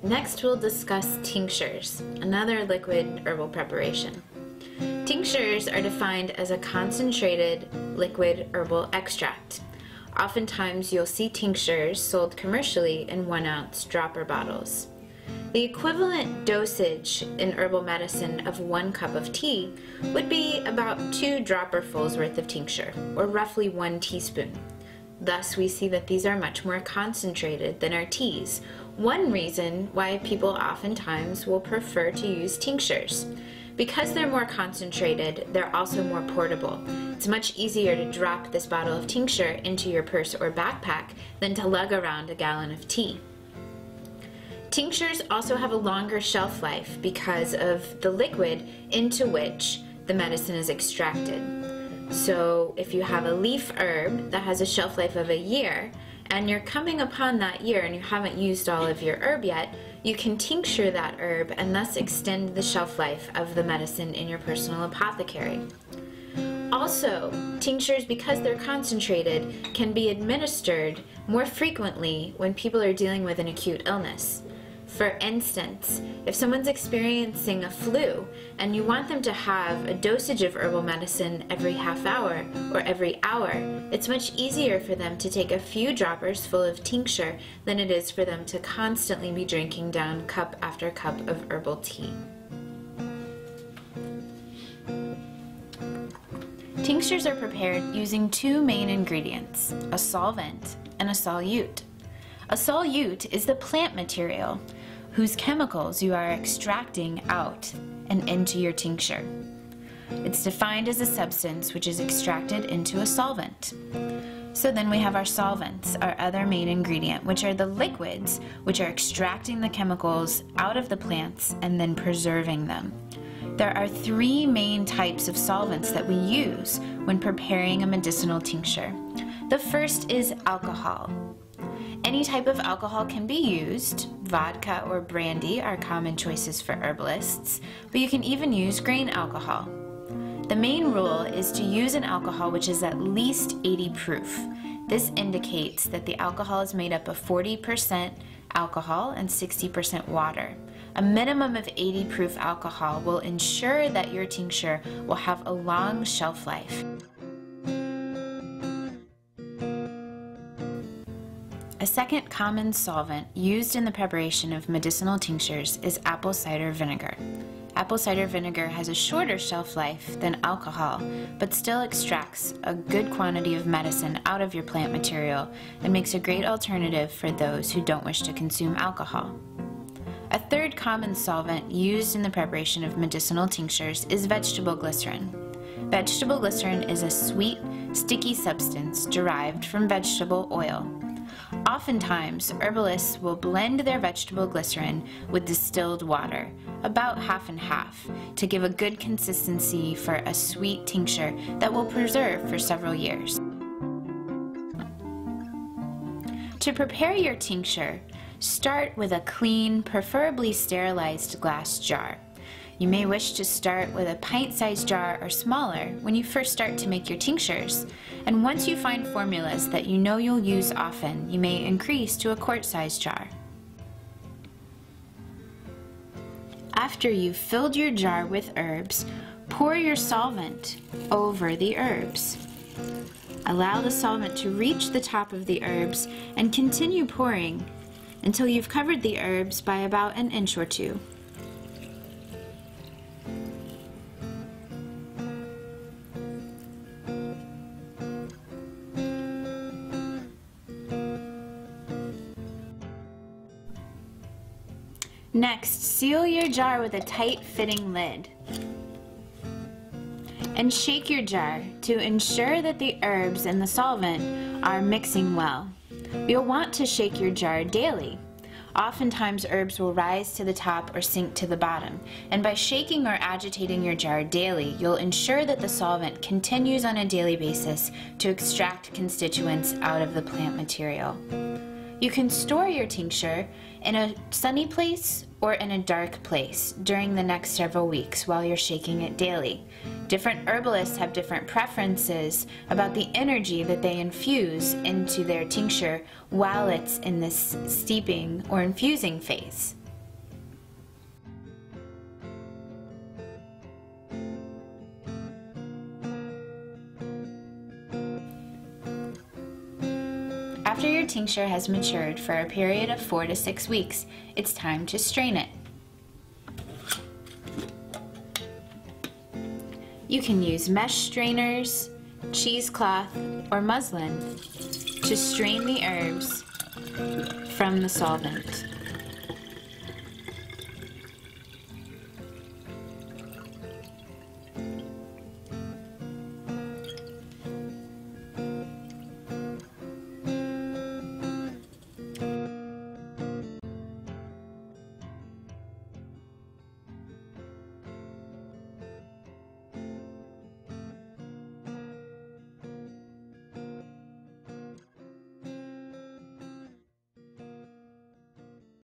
Next, we'll discuss tinctures, another liquid herbal preparation. Tinctures are defined as a concentrated liquid herbal extract. Oftentimes, you'll see tinctures sold commercially in 1-ounce dropper bottles. The equivalent dosage in herbal medicine of 1 cup of tea would be about 2 dropperfuls worth of tincture, or roughly 1 teaspoon. Thus, we see that these are much more concentrated than our teas. One reason why people oftentimes will prefer to use tinctures. Because they're more concentrated, they're also more portable. It's much easier to drop this bottle of tincture into your purse or backpack than to lug around a gallon of tea. Tinctures also have a longer shelf life because of the liquid into which the medicine is extracted. So if you have a leaf herb that has a shelf life of a year, and you're coming upon that year and you haven't used all of your herb yet, you can tincture that herb and thus extend the shelf life of the medicine in your personal apothecary. Also, tinctures, because they're concentrated, can be administered more frequently when people are dealing with an acute illness. For instance, if someone's experiencing a flu and you want them to have a dosage of herbal medicine every half hour or every hour, it's much easier for them to take a few droppers full of tincture than it is for them to constantly be drinking down cup after cup of herbal tea. Tinctures are prepared using 2 main ingredients, a solvent and a solute. A solute is the plant material whose chemicals you are extracting out and into your tincture. It's defined as a substance which is extracted into a solvent. So then we have our solvents, our other main ingredient, which are the liquids which are extracting the chemicals out of the plants and then preserving them. There are 3 main types of solvents that we use when preparing a medicinal tincture. The first is alcohol. Any type of alcohol can be used. Vodka or brandy are common choices for herbalists, but you can even use grain alcohol. The main rule is to use an alcohol which is at least 80 proof. This indicates that the alcohol is made up of 40% alcohol and 60% water. A minimum of 80 proof alcohol will ensure that your tincture will have a long shelf life. A second common solvent used in the preparation of medicinal tinctures is apple cider vinegar. Apple cider vinegar has a shorter shelf life than alcohol, but still extracts a good quantity of medicine out of your plant material and makes a great alternative for those who don't wish to consume alcohol. A third common solvent used in the preparation of medicinal tinctures is vegetable glycerin. Vegetable glycerin is a sweet, sticky substance derived from vegetable oil. Oftentimes, herbalists will blend their vegetable glycerin with distilled water, about half and half, to give a good consistency for a sweet tincture that will preserve for several years. To prepare your tincture, start with a clean, preferably sterilized glass jar. You may wish to start with a pint-sized jar or smaller when you first start to make your tinctures, and once you find formulas that you know you'll use often, you may increase to a quart-sized jar. After you've filled your jar with herbs, pour your solvent over the herbs. Allow the solvent to reach the top of the herbs and continue pouring until you've covered the herbs by about an inch or 2. Next, seal your jar with a tight-fitting lid and shake your jar to ensure that the herbs and the solvent are mixing well. You'll want to shake your jar daily. Oftentimes herbs will rise to the top or sink to the bottom, and by shaking or agitating your jar daily, you'll ensure that the solvent continues on a daily basis to extract constituents out of the plant material. You can store your tincture in a sunny place or in a dark place during the next several weeks while you're shaking it daily. Different herbalists have different preferences about the energy that they infuse into their tincture while it's in this steeping or infusing phase. After your tincture has matured for a period of 4 to 6 weeks, it's time to strain it. You can use mesh strainers, cheesecloth, or muslin to strain the herbs from the solvent.